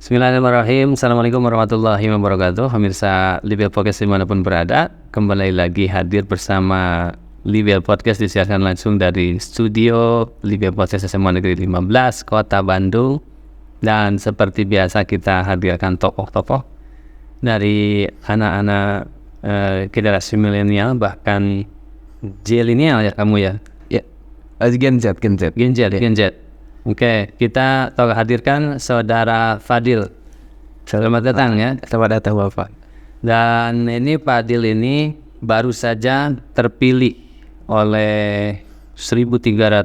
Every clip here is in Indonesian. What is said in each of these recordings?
Bismillahirrahmanirrahim. Assalamualaikum warahmatullahi wabarakatuh. Pemirsa Libel Podcast dimanapun berada, kembali lagi hadir bersama Libel Podcast, disiarkan langsung dari studio Libel Podcast SMA Negeri 15 Kota Bandung. Dan seperti biasa kita hadirkan tokoh-tokoh dari anak-anak generasi milenial, bahkan zilenial ya kamu ya? Ya, Gen Z. Gen Z. Oke, kita hadirkan Saudara Fadil. Selamat datang ya. Selamat datang Bapak. Dan ini Fadil ini baru saja terpilih oleh 1.300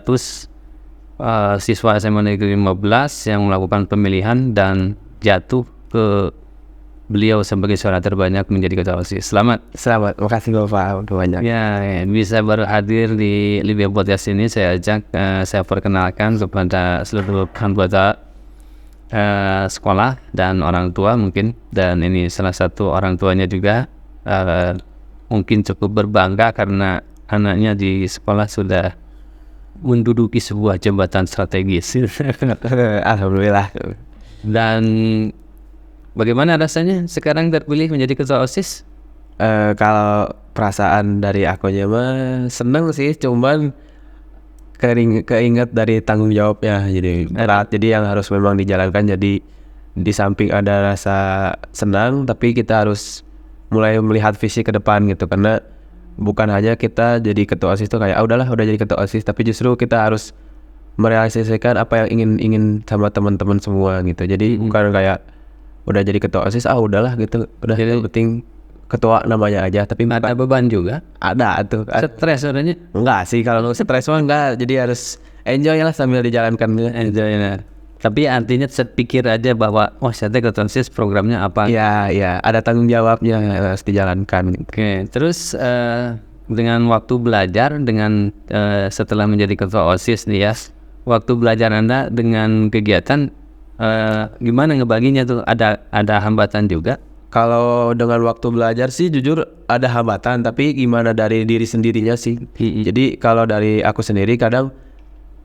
siswa SMA Negeri 15 yang melakukan pemilihan dan jatuh ke beliau sebagai suara terbanyak menjadi ketua OSIS. Selamat. Makasih Bapak banyak. Ya, bisa baru hadir di Libel Podcast ini. Saya ajak, saya perkenalkan kepada seluruh anggota sekolah dan orang tua mungkin. Dan ini salah satu orang tuanya juga mungkin cukup berbangga karena anaknya di sekolah sudah menduduki sebuah jabatan strategis. Alhamdulillah. Dan bagaimana rasanya sekarang terpilih menjadi ketua OSIS? Kalau perasaan dari akunya mah seneng sih, cuman keinget dari tanggung jawabnya jadi berat, jadi yang harus memang dijalankan. Jadi di samping ada rasa senang, tapi kita harus mulai melihat visi ke depan gitu, karena bukan hanya kita jadi ketua OSIS itu kayak udah jadi ketua OSIS, tapi justru kita harus merealisasikan apa yang ingin sama teman-teman semua gitu. Jadi bukan kayak udah jadi ketua OSIS udahlah gitu, udah jadi penting ketua namanya aja, tapi ada beban juga, ada tuh stres adanya. Enggak sih, kalau stres mah enggak, jadi harus enjoy lah sambil dijalankan. Enjoy lah. Tapi artinya pikir aja bahwa saya ketua OSIS programnya apa. Iya, ada tanggung jawabnya, harus dijalankan. Oke, terus dengan waktu belajar, dengan setelah menjadi ketua OSIS nih ya, waktu belajar Anda dengan kegiatan gimana ngebaginya tuh? Ada hambatan juga? Kalau dengan waktu belajar sih jujur ada hambatan, tapi gimana dari diri sendirinya sih. Jadi kalau dari aku sendiri kadang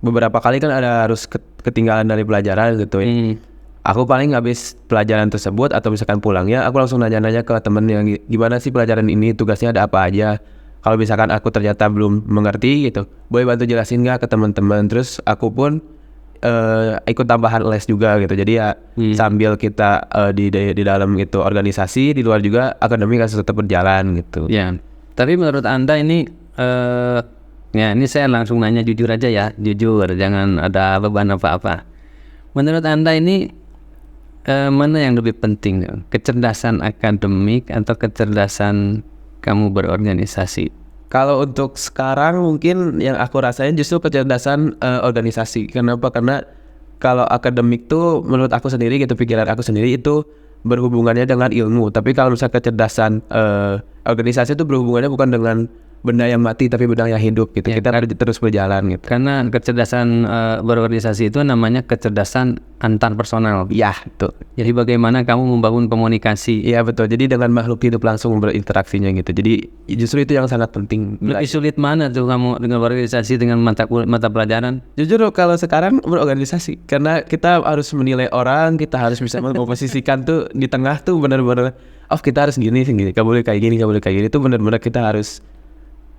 beberapa kali kan ada harus ketinggalan dari pelajaran gitu ya. Aku paling habis pelajaran tersebut atau misalkan pulangnya aku langsung nanya-nanya ke temen yang gimana sih pelajaran ini, tugasnya ada apa aja. Kalau misalkan aku ternyata belum mengerti gitu, boleh bantu jelasin nggak ke teman-teman. Terus aku pun ikut tambahan les juga gitu. Jadi ya sambil kita di dalam itu organisasi, di luar juga akademik harus tetap berjalan gitu. Ya. Tapi menurut Anda ini ya ini saya langsung nanya jujur aja ya, jujur, jangan ada beban apa-apa. Menurut Anda ini mana yang lebih penting, kecerdasan akademik atau kecerdasan kamu berorganisasi? Kalau untuk sekarang mungkin yang aku rasain justru kecerdasan organisasi. Kenapa? Karena kalau akademik tuh menurut aku sendiri gitu, pikiran aku sendiri itu berhubungannya dengan ilmu. Tapi kalau misalnya kecerdasan organisasi itu berhubungannya bukan dengan benda yang mati, tapi benda yang hidup gitu. Ya, kita harus terus berjalan gitu. Karena kecerdasan berorganisasi itu namanya kecerdasan antar personal. Ya, betul. Jadi bagaimana kamu membangun komunikasi? Iya betul. Jadi dengan makhluk hidup langsung berinteraksinya gitu. Jadi justru itu yang sangat penting. Lebih sulit mana tuh kamu dengan berorganisasi dengan mata pelajaran? Jujur kalau sekarang berorganisasi, karena kita harus menilai orang, kita harus bisa memposisikan tuh di tengah tuh benar-benar. Kita harus gini, gak boleh kayak gini, Itu benar-benar kita harus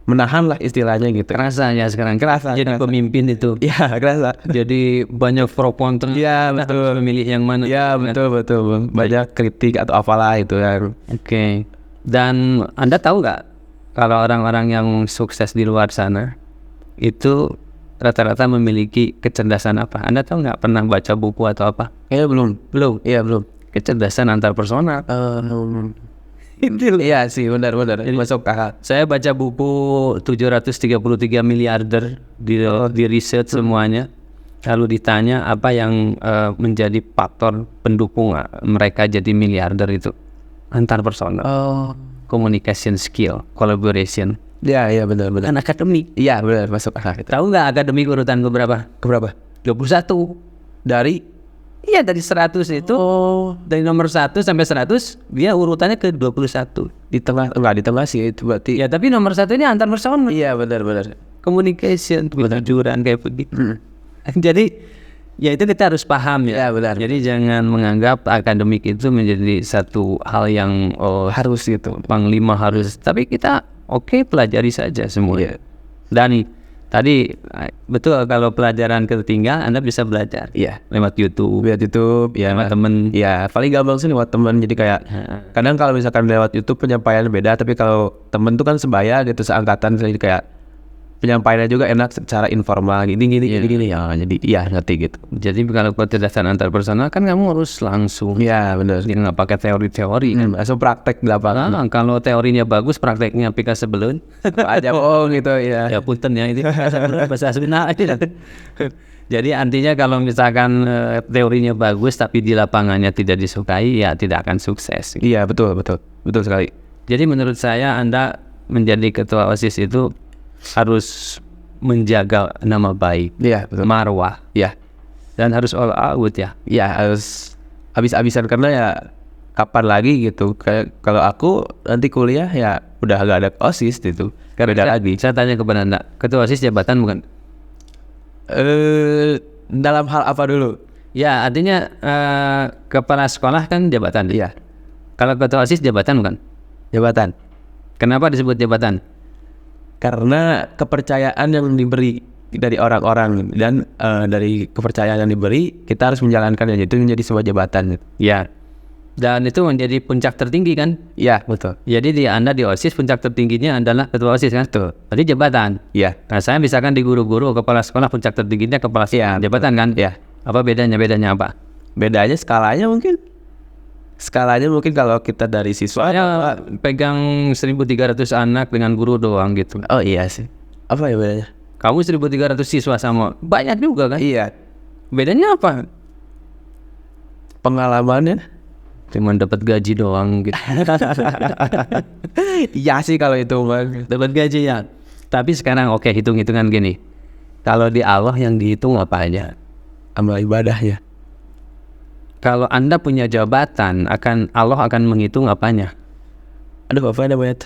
menahan lah istilahnya gitu. Kerasa ya sekarang, jadi pemimpin itu. Ya kerasa. Jadi banyak pro kontra. Ya betul. Memilih yang mana? Ya betul. Banyak kritik atau apalah itu ya. Oke. Dan Anda tahu nggak kalau orang-orang yang sukses di luar sana itu rata-rata memiliki kecerdasan apa? Anda tahu nggak, pernah baca buku atau apa? Belum. Iya belum. Kecerdasan antar personal. Iya sih, benar. Masuk akal. Saya baca buku 733 miliarder di riset semuanya. Lalu ditanya apa yang menjadi faktor pendukung mereka jadi miliarder itu. Antar personal. Communication skill, collaboration. Iya benar. Kan akademik. Iya benar, masuk akal. Tahu nggak akademik urutan keberapa? 21. Iya dari 100 itu, dari nomor 1 sampai 100 dia urutannya ke 21. Di tengah sih itu berarti. Ya tapi nomor 1 ini antar personal. Iya benar. Communication, kejujuran kayak begitu. Jadi Ya itu kita harus paham ya. Ya, benar. Jadi jangan menganggap akademik itu menjadi satu hal yang Harus gitu. panglima harus. Tapi kita pelajari saja semua. Iya. Dan tadi betul kalau pelajaran ketinggal Anda bisa belajar. Iya. Lewat YouTube, Lihat YouTube, ya lewat temen. ya paling gampang sih lewat teman. Jadi kayak kadang kalau misalkan lewat YouTube penyampaiannya beda, tapi kalau temen tuh kan sebaya gitu, seangkatan, jadi kayak penyampaiannya juga enak secara informal gini ya. Jadi iya ngerti gitu. Jadi kalau kecerdasan antar personal kan kamu harus langsung. Iya benar. Dia nggak pakai teori-teori kan. Langsung praktek di lapangan. Nah, kalau teorinya bagus, prakteknya pika sebelum. Aja bohong gitu ya. Ya punten ya itu bahasa Sunda aja. Jadi artinya kalau misalkan teorinya bagus tapi di lapangannya tidak disukai, ya tidak akan sukses. Iya betul sekali. Jadi menurut saya Anda menjadi ketua OSIS itu harus menjaga nama baik, Iya betul. marwah, Iya. dan harus all out ya. Ya harus habis-habisan karena ya kapan lagi gitu. Kayak kalau aku nanti kuliah ya udah gak ada OSIS gitu. Beda lagi. Saya tanya kepada Anda, ketua OSIS jabatan bukan? Dalam hal apa dulu? Ya artinya kepala sekolah kan jabatan. Iya. Kalau ketua OSIS jabatan bukan? Jabatan. Kenapa disebut jabatan? Karena kepercayaan yang diberi dari orang-orang dan dari kepercayaan yang diberi kita harus menjalankannya, itu menjadi sebuah jabatan. Ya. Dan itu menjadi puncak tertinggi kan? Iya betul. Jadi Anda di OSIS puncak tertingginya adalah ketua OSIS kan? Betul. Berarti jabatan. Iya. Nah saya misalkan di guru-guru kepala sekolah puncak tertingginya kepala sekolah, Iya, jabatan kan? Iya. Apa bedanya? Bedanya apa? Bedanya skalanya mungkin kalau kita dari siswa. Soalnya pegang 1.300 anak dengan guru doang gitu. Oh iya sih. Apa ya bedanya? Kamu 1.300 siswa sama banyak juga kan? Iya. Bedanya apa? Pengalamannya. Cuman dapat gaji doang gitu. Iya sih kalau itu Bang. Dapat gaji ya. Tapi sekarang hitung-hitungan gini. Kalau di Allah yang dihitung apa aja? Amal ibadahnya. Kalau Anda punya jabatan, Allah akan menghitung apanya. Aduh apa ada banyak.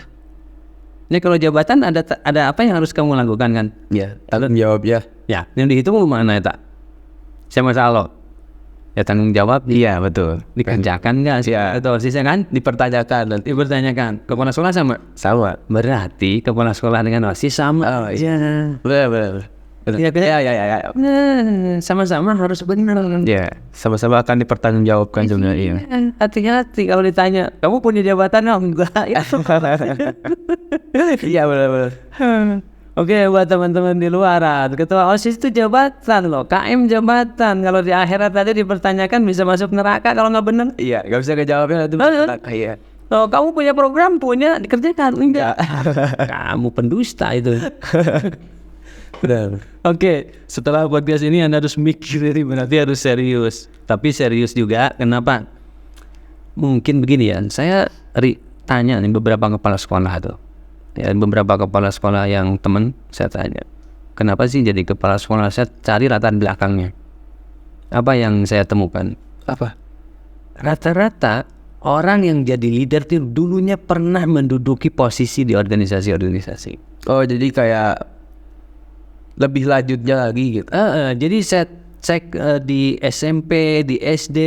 Ini kalau jabatan ada apa yang harus kamu lakukan kan? Ya, tanggung jawab ya. Ya, yang dihitung mana ya tak? Sama Allah. Ya tanggung jawab. Iya betul. Dikerjakan nggak sih? Ya. Atau sisanya kan? Dipertanyakan nanti. Dipertanyakan. Kepala sekolah sama? Sama. Berarti kepala sekolah dengan OSIS sama. Oh iya. Benar. Ya, sama-sama harus benar. Ya, sama-sama akan dipertanggungjawabkan juga. Iya. Hati-hati kalau ditanya, kamu punya jabatan enggak? Iya benar. Oke, buat teman-teman di luar, ketua OSIS itu jabatan loh, KM jabatan. Kalau di akhirat tadi dipertanyakan bisa masuk neraka kalau nggak benar. Iya, nggak bisa kejawabnya itu. Iya. Oh, kamu punya program, dikerjakan enggak? Kamu pendusta itu. Benar. Oke, setelah podcast ini Anda harus mikir ini, berarti harus serius. Tapi serius juga, kenapa? Mungkin begini ya, saya tanya nih beberapa kepala sekolah tuh. Ya, beberapa kepala sekolah yang temen saya tanya, kenapa sih jadi kepala sekolah? Saya cari latar belakangnya. Apa yang saya temukan? Apa? Rata-rata orang yang jadi leader itu dulunya pernah menduduki posisi di organisasi-organisasi. Oh, jadi kayak lebih lanjutnya lagi gitu. Jadi saya cek di SMP, di SD,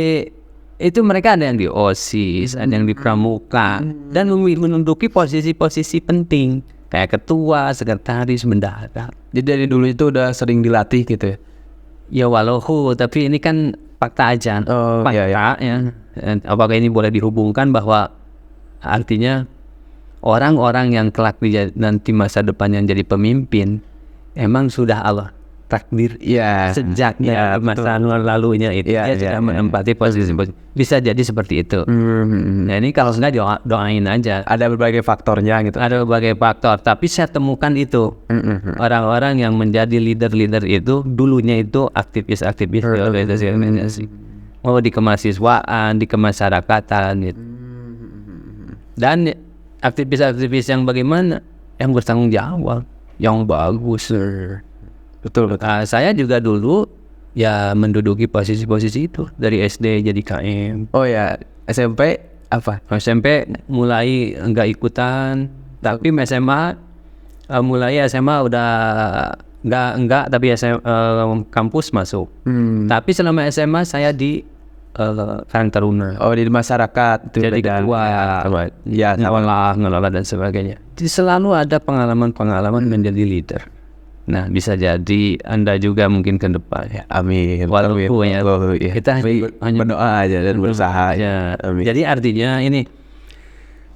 itu mereka ada yang di OSIS, ada yang di Pramuka, dan menduduki posisi-posisi penting kayak ketua, sekretaris, bendahara. Jadi dari dulu itu udah sering dilatih gitu ya. Ya walau tapi ini kan fakta aja. Oh, fakta iya. ya. Apakah ini boleh dihubungkan bahwa artinya orang-orang yang kelak nanti masa depan yang jadi pemimpin emang sudah Allah takdir sejak masa lalunya itu dia sudah menempati posisi. Bisa jadi seperti itu. Nah ini kalau enggak doain aja. Ada berbagai faktornya gitu. Ada berbagai faktor, tapi saya temukan itu orang-orang yang menjadi leader-leader itu dulunya itu aktivis-aktivis di organisasi. Oh, di kemahasiswaan, di kemasyarakatan gitu. Dan aktivis-aktivis yang bagaimana? Yang bertanggung jawab, yang bagus. Betul. Saya juga dulu ya menduduki posisi-posisi itu dari SD jadi KM. Oh ya, SMP apa? SMP mulai enggak ikutan, tapi SMA mulai SMA udah Enggak, tapi kampus masuk. Tapi selama SMA saya di Karang Taruna. Oh, di masyarakat itu Jadi ketua, ya ngelola dan sebagainya. Jadi selalu ada pengalaman-pengalaman menjadi leader. Nah, bisa jadi Anda juga mungkin ke depan. ya, amin. Walaupun ya, kita hanya berdoa aja dan berusaha ya. Amin. Jadi artinya ini,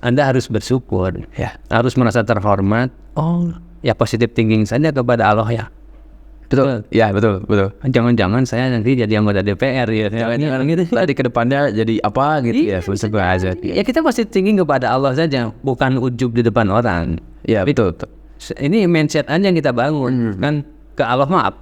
Anda harus bersyukur, Ya. harus merasa terhormat. Oh, ya positive thinking saja kepada Allah ya. Betul. Ya, betul. Jangan-jangan saya nanti jadi anggota DPR ya. Jangan gitu. Tadi ke depannya jadi apa gitu ya, bersyukur aja. Ya kita positive thinking kepada Allah saja, bukan ujub di depan orang. Ya, betul. Ini mindset aja yang kita bangun kan ke Allah, maaf,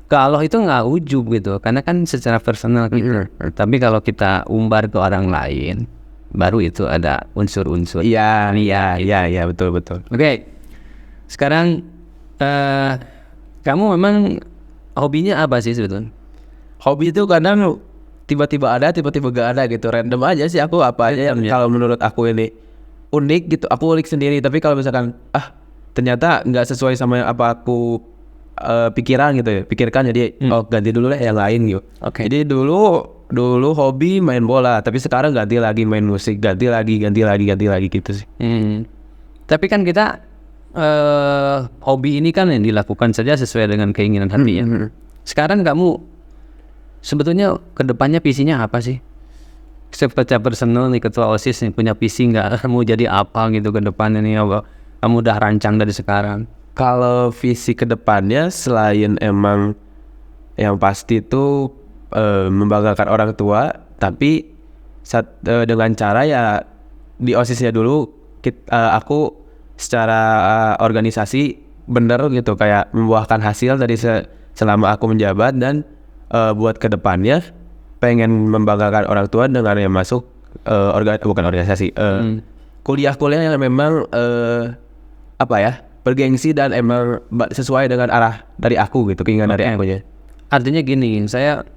ke Allah itu nggak ujub gitu, karena kan secara personal gitu. Tapi kalau kita umbar ke orang lain, baru itu ada unsur-unsur. Iya, betul. Oke. Sekarang kamu memang hobinya apa sih sebetulnya? Hobi itu kadang tiba-tiba ada, tiba-tiba gak ada gitu. Random aja sih aku apa aja yang kalau menurut aku ini unik gitu. Aku ulik sendiri. Tapi kalau misalkan ternyata nggak sesuai sama yang apa aku pikirkan, jadi ganti dulu deh yang lain gitu. Oke. Jadi dulu hobi main bola, tapi sekarang ganti lagi main musik, ganti lagi gitu sih. Tapi kan kita hobi ini kan yang dilakukan saja sesuai dengan keinginan hati ya. Sekarang kamu sebetulnya kedepannya visinya apa sih? Seperti personal nih, ketua OSIS nih, punya visi nggak? Mau jadi apa gitu ke depannya nih? Kamu udah rancang dari sekarang? Kalau visi kedepannya selain emang yang pasti itu membanggakan orang tua, tapi dengan cara ya di OSISnya dulu aku secara organisasi bener gitu, kayak membuahkan hasil dari selama aku menjabat, dan buat kedepannya pengen membanggakan orang tua dengan yang masuk bukan organisasi, kuliah-kuliah yang memang bergengsi dan emang sesuai dengan arah dari aku gitu, keinginan dari aku ya. Artinya gini, saya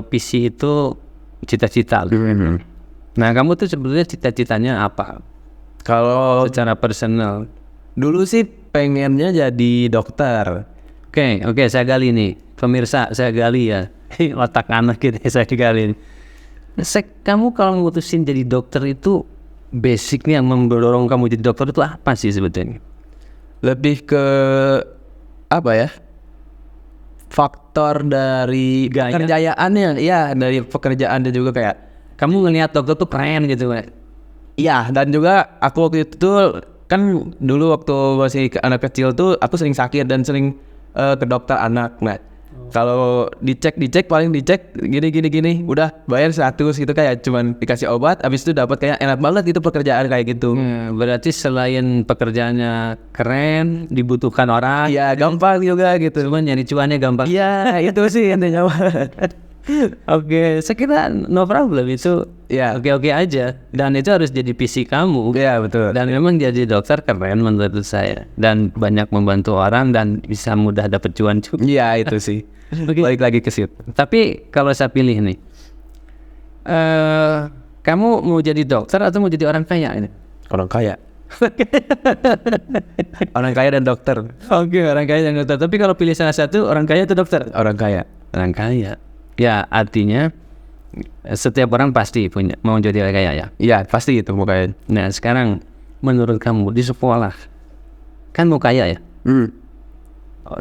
visi itu cita-cita. Nah, kamu tuh sebetulnya cita-citanya apa? Kalau Secara personal. dulu sih pengennya jadi dokter. Oke, saya gali nih. Pemirsa, saya gali ya. Otak anak gitu saya gali. Kamu kalau memutusin jadi dokter itu, basicnya yang mendorong kamu jadi dokter itu apa sih sebetulnya? Lebih ke faktor dari pekerjaannya, ya dari pekerjaan, dan juga kayak Kamu ngelihat dokter tuh keren gitu kan? iya, dan juga aku waktu itu tuh kan dulu waktu masih anak kecil tuh aku sering sakit dan sering ke dokter anak. Nah, kalau dicek paling dicek gini, udah bayar 100 gitu, kayak cuman dikasih obat, habis itu dapat kayak enak banget gitu pekerjaan kayak gitu. Berarti selain pekerjaannya keren, dibutuhkan orang, Iya, gampang juga gitu. cuman nyari cuannya gampang. Iya, itu sih intinya. Oke, saya kira no problem itu. Iya. Oke aja. Dan itu harus jadi visi kamu. Iya, betul. Dan memang jadi dokter keren menurut saya. Dan banyak membantu orang dan bisa mudah dapat cuan juga. Iya, itu sih. Balik lagi ke situ. Tapi kalau saya pilih nih, kamu mau jadi dokter atau mau jadi orang kaya ini? Orang kaya. Orang kaya dan dokter. Oke, orang kaya dan dokter. Tapi kalau pilih salah satu, orang kaya atau dokter? Orang kaya. Orang kaya. Ya, artinya setiap orang pasti punya mau jadi orang kaya ya. Iya, pasti itu mukanya. Nah, sekarang menurut kamu di sekolah kan mau kaya ya?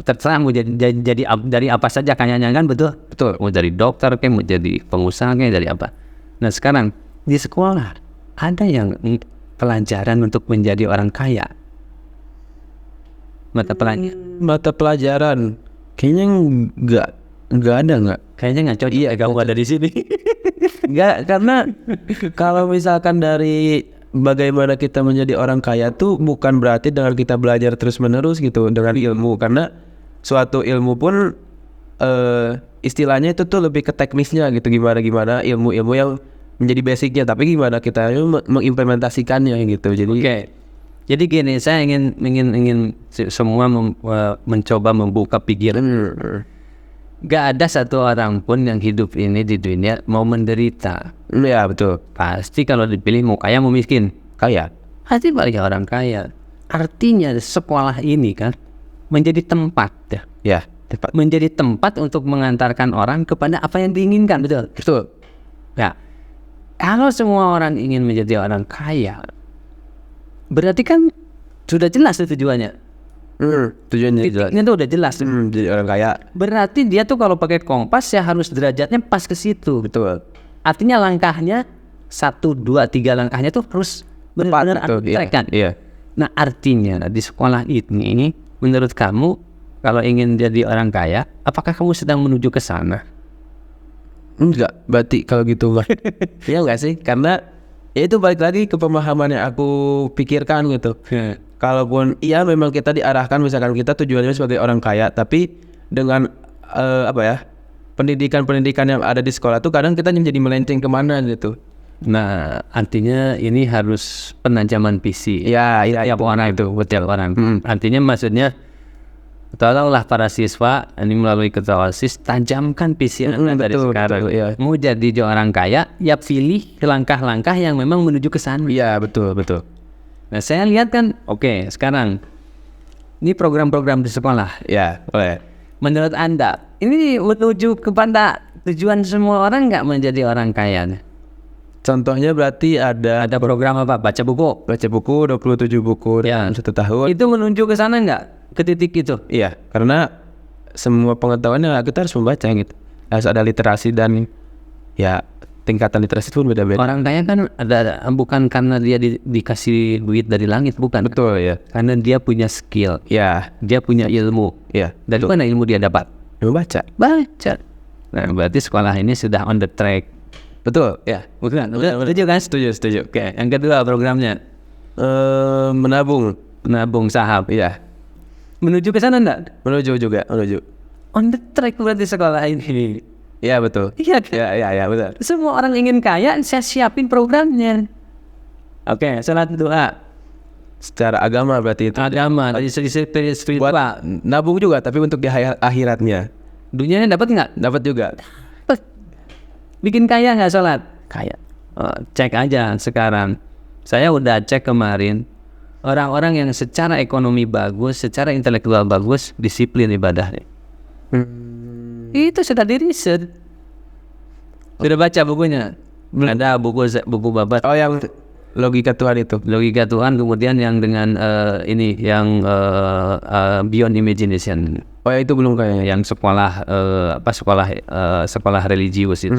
Terserah mau jadi dari apa saja kayanya kan, betul? Betul. Mau jadi dokter kayak, mau jadi pengusaha kayak, dari apa. Nah, sekarang di sekolah ada yang pelajaran untuk menjadi orang kaya? Mata pelajaran kayaknya nggak ada. Kayaknya nggak cocok. Iya, kamu ada di sini. Nggak, karena kalau misalkan dari bagaimana kita menjadi orang kaya tuh bukan berarti dengan kita belajar terus-menerus gitu dengan ilmu, karena suatu ilmu pun istilahnya itu tuh lebih ke teknisnya gitu, gimana ilmu yang menjadi basicnya, tapi gimana kita mengimplementasikannya gitu. Jadi Jadi gini, saya ingin semua mencoba membuka pikiran. Gak ada satu orang pun yang hidup ini di dunia mau menderita. Ya, betul. Pasti kalau dipilih mau kaya mau miskin. Kaya. Pasti balik orang kaya. Artinya sekolah ini kan menjadi tempat ya. Ya, tepat. menjadi tempat untuk mengantarkan orang kepada apa yang diinginkan, betul? Betul. Nah, kalau semua orang ingin menjadi orang kaya, berarti kan sudah jelas tuh tujuannya. Tujuannya jelas. Titiknya tuh udah jelas. Jadi orang kaya. Berarti dia tuh kalau pakai kompas ya harus derajatnya pas ke situ. Betul. Artinya langkahnya 1, 2, 3 langkahnya tuh harus benar-benar Betul, on track kan. Iya. Nah, artinya di sekolah ini menurut kamu kalau ingin jadi orang kaya, apakah kamu sedang menuju ke sana? Enggak, berarti kalau gitu mah. Iya enggak sih? Karena ya itu balik lagi ke pemahaman yang aku pikirkan gitu. Kalaupun iya memang kita diarahkan misalkan kita tujuannya sebagai orang kaya, tapi dengan pendidikan-pendidikan yang ada di sekolah tuh kadang kita menjadi melenceng kemana gitu. Nah, artinya ini harus penajaman PC. Ya, Tiap orang itu, betul orang. Artinya maksudnya tolonglah para siswa ini melalui ketua OSIS tajamkan PC Anda dari betul, sekarang. betul, iya. Mau jadi orang kaya, ya pilih langkah-langkah yang memang menuju ke sana. Iya, betul. Nah, saya lihat kan, oke, sekarang ini program-program di sekolah. Ya, boleh. Menurut Anda, ini menuju kepada tujuan semua orang nggak menjadi orang kaya? Contohnya berarti ada Ada program apa? Baca buku. baca buku 27 buku Ya. dalam 1 tahun. Itu menuju ke sana nggak? Ke titik itu? Iya, karena semua pengetahuannya kita harus membaca gitu. Harus ada literasi dan ya tingkatan literasi pun beda-beda. Orang kaya kan ada bukan karena dia dikasih duit dari langit, bukan. Betul ya. Karena dia punya skill, Ya, dia punya ilmu. ya. Dari mana ilmu dia dapat? Membaca. Baca. Nah, berarti sekolah ini sudah on the track. Betul, ya. Bukan? Setuju kan? Setuju. Oke, yang kedua programnya menabung saham. Iya. Menuju ke sana enggak? Menuju. On the track berarti sekolah ini. Iya, betul. Iya kan? Ya, betul. Semua orang ingin kaya, saya siapin programnya. Oke, salat doa. Secara agama berarti itu. Agama, dari sisi spiritual. Buat nabung juga tapi untuk di akhiratnya. Dunianya dapat nggak? Dapat juga. Bikin kaya nggak sholat? Kaya. Cek aja sekarang. Saya udah cek kemarin. Orang-orang yang secara ekonomi bagus, secara intelektual bagus, disiplin ibadahnya. Itu sudah di riset. Sudah baca bukunya? Ada buku babat. Oh, yang logika Tuhan itu. Logika Tuhan, kemudian yang dengan Beyond Imagination. Oh, ya itu belum kayaknya. Yang sekolah religius itu.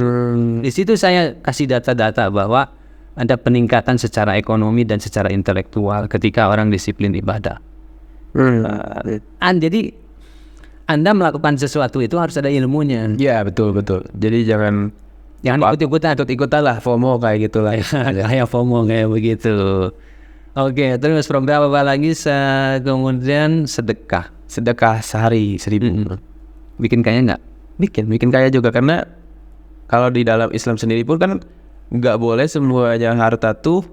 Di situ saya kasih data-data bahwa ada peningkatan secara ekonomi dan secara intelektual ketika orang disiplin ibadah. Jadi Anda melakukan sesuatu itu harus ada ilmunya. Iya, betul. Jadi jangan ikut-ikutan lah, FOMO kayak gitulah. Kayak FOMO kayak begitu. Oke, terus program apa lagi? Kemudian sedekah sehari 1.000. Bikin kaya nggak? Bikin kaya juga, karena kalau di dalam Islam sendiri pun kan nggak boleh semuanya harta tuh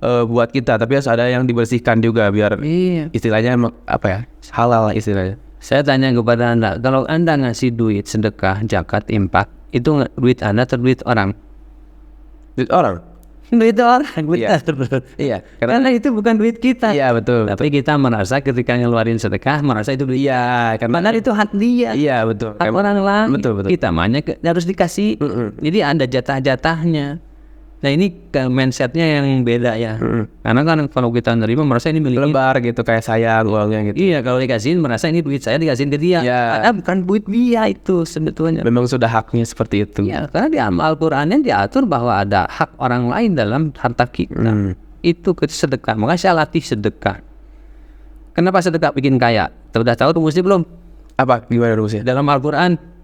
buat kita, tapi harus ada yang dibersihkan juga biar istilahnya halal lah istilahnya. Saya tanya kepada Anda, kalau Anda ngasih duit sedekah, zakat, infak, itu duit Anda atau duit orang? Duit orang. Iya, karena itu bukan duit kita. Iya, betul. Tapi kita merasa ketika ngeluarin sedekah merasa itu duit. Iya, karena itu hak dia. Iya, betul. Hak orang lain. Betul. Kita mahnya harus dikasih. Jadi ada jatah-jatahnya. Nah, ini mindsetnya yang beda ya. Karena kan kalau kita nerima merasa ini milik lembar gitu, kayak sayang uangnya gitu. Iya, kalau dikasihin merasa ini duit saya dikasihin ke dia. Karena bukan duit dia itu sebetulnya. Memang sudah haknya seperti itu. Iya, karena di Al-Qur'annya diatur bahwa ada hak orang lain dalam harta kita. Itu sedekah. Makanya saya latih sedekah. Kenapa sedekah bikin kaya? Sudah tahu rumusnya belum? Apa? Gimana rumusnya? Dalam Al-Qur'an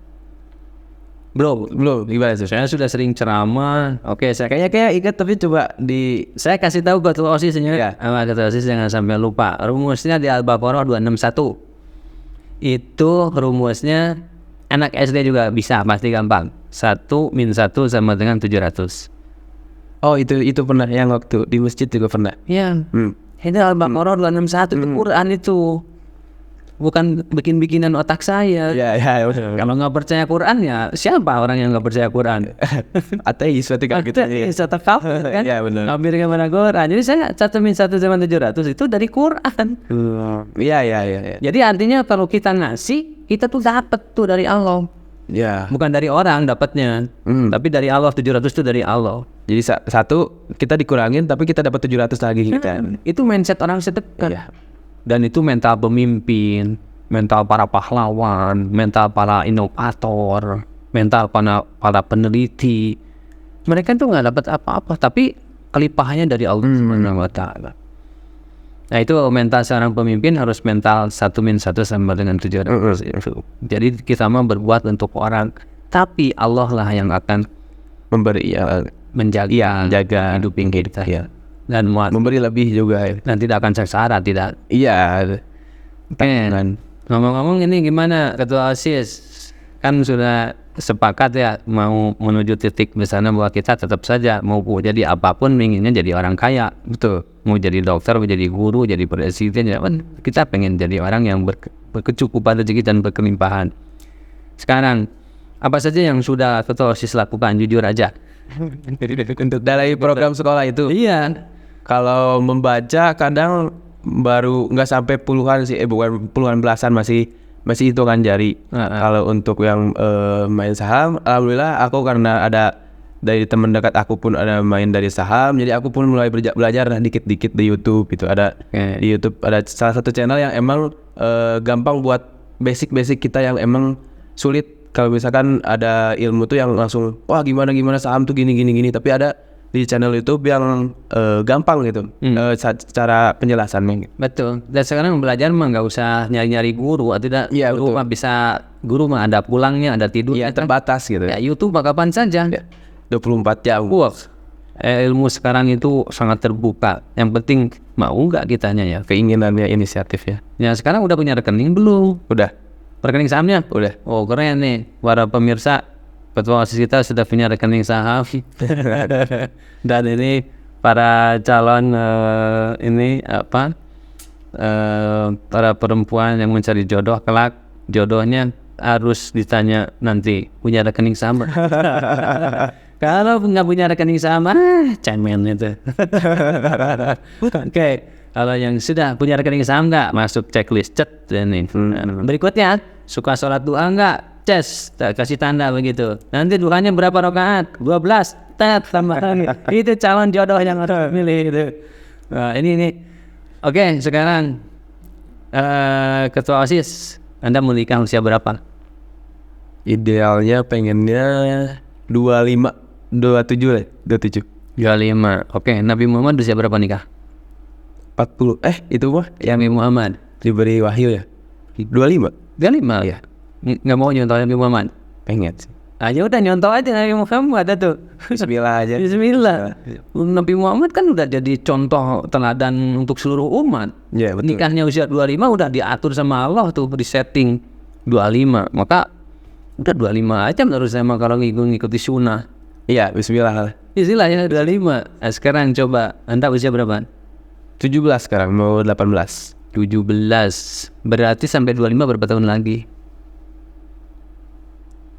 belum. Gimana sih? Saya sudah sering ceramah. Oke, saya kayak ingat, tapi coba saya kasih tahu ketua OSISnya. Ya. Ketua OSIS jangan sampai lupa. Rumusnya di Al-Baqarah 261. Itu rumusnya anak SD juga bisa, pasti gampang. 1 - 1 sama dengan 700. Oh, itu pernah yang waktu di masjid juga pernah. Iya. Itu Al-Baqarah 261 itu Quran itu. bukan bikin-bikinan otak saya. Ya, Kalau nggak percaya Quran ya siapa orang yang nggak percaya Quran? ateis berarti kan gitu. Satu kafir kan? Iya, benar. Hampir kepada Quran. Jadi saya cantumin 1/700 itu dari Quran. Iya. Jadi artinya kalau kita ngasih, kita tuh dapat tuh dari Allah. Ya. Bukan dari orang dapatnya, tapi dari Allah. 700 itu dari Allah. Jadi satu kita dikurangin tapi kita dapat 700 lagi kita. Itu mindset orang sedekah. Iya. Dan itu mental pemimpin, mental para pahlawan, mental para inovator, mental para peneliti. Mereka tuh nggak dapat apa-apa, tapi kelimpahannya dari Allah Subhanahu wa Ta'ala. Nah itu mental seorang pemimpin harus mental 1-1 sama dengan 700 itu. Jadi kita mau berbuat untuk orang, tapi Allah lah yang akan Memberi menjaga hidup kita. Ya. Dan Memberi lebih juga. dan tidak akan sengsara, tidak. Iya. Kan ngomong-ngomong ini gimana Ketua OSIS? Kan sudah sepakat ya mau menuju titik di sana bahwa kita tetap saja mau jadi apapun inginnya jadi orang kaya. Betul. Mau jadi dokter, mau jadi guru, jadi presiden, ya kan kita pengen jadi orang yang berkecukupan rezeki dan berkelimpahan. Sekarang apa saja yang sudah Ketua OSIS lakukan, jujur aja? Untuk dari program sekolah itu. Iya. Kalau membaca kadang baru nggak sampai puluhan sih, bukan puluhan, belasan, masih hitungan jari. Kalau untuk yang main saham, alhamdulillah aku karena ada dari teman dekat aku pun ada main dari saham, jadi aku pun mulai belajar dikit-dikit di YouTube gitu. Di YouTube ada salah satu channel yang emang gampang buat basic kita yang emang sulit. Kalau misalkan ada ilmu tuh yang langsung wah gimana saham tuh gini, tapi ada di channel YouTube yang gampang gitu cara penjelasannya. Betul. Dan sekarang belajar mah nggak usah nyari-nyari guru, atau tidak. Iya, Guru betul. mah guru mah ada pulangnya, ada tidurnya. Iya, terbatas gitu. Ya YouTube mah kapan saja. 24 jam. Wah, ilmu sekarang itu sangat terbuka. Yang penting mau nggak kitanya ya. Keinginannya, inisiatifnya. Ya sekarang udah punya rekening belum? Udah. Rekening sahamnya? Udah. Oh keren nih, para pemirsa. Ketua OSIS kita sudah punya rekening saham. Dan ini para calon para perempuan yang mencari jodoh kelak, jodohnya harus ditanya nanti punya rekening saham. Kalau nggak punya rekening saham, cemen itu. Oke, kalau yang sudah punya rekening saham nggak masuk checklist cet ini. Berikutnya suka sholat duha nggak? Ces, kasih tanda begitu. Nanti duhanya berapa rakaat? 12. Tambahan. Itu calon jodoh yang harus milih itu. Nah, ini. Oke, sekarang Ketua OSIS, Anda menikah usia berapa? Idealnya pengennya 25, 27 lah, 27. 25. Oke, Nabi Muhammad usia berapa nikah? 40. Itu mah yang Nabi Muhammad diberi wahyu ya. 25. 25. Iya. Nggak mau nyontoh Nabi Muhammad? Pengen sih. Aja udah nyontoh aja Nabi Muhammad ada tuh. Bismillah aja. Bismillah. Nabi Muhammad kan udah jadi contoh teladan untuk seluruh umat. Iya, betul. Nikahnya usia 25 udah diatur sama Allah tuh, di setting 25. Maka udah 25 aja menurut saya mah kalau ngikuti sunnah. Iya, bismillah. Istilahnya 25. Nah, sekarang coba Anda usia berapa? 17 sekarang, mau 18. 17. Berarti sampai 25 berapa tahun lagi?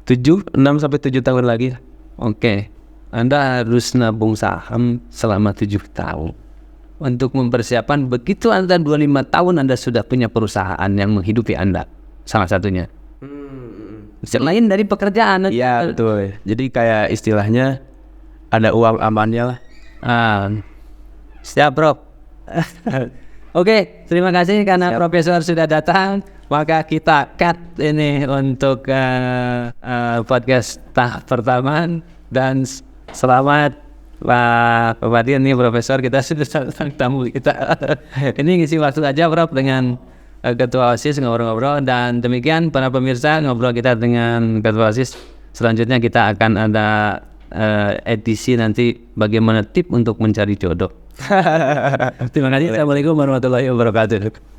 6 sampai 7 tahun lagi. Oke. Anda harus nabung saham selama 7 tahun. Untuk mempersiapkan begitu Anda 25 tahun Anda sudah punya perusahaan yang menghidupi Anda. Salah satunya. Selain dari pekerjaan. Iya, betul. Jadi kayak istilahnya ada uang amannya lah. Siap, Prof. Oke, terima kasih karena Profesor sudah datang. Maka kita cut ini untuk podcast tahap pertama. Dan selamat Pak Fadil, nih Profesor, kita sudah datang tamu kita. Ini ngisi waktu aja Prof dengan Ketua OSIS ngobrol-ngobrol. Dan demikian para pemirsa ngobrol kita dengan Ketua OSIS. Selanjutnya kita akan ada edisi nanti bagaimana tip untuk mencari jodoh. Terima kasih. Assalamualaikum warahmatullahi wabarakatuh.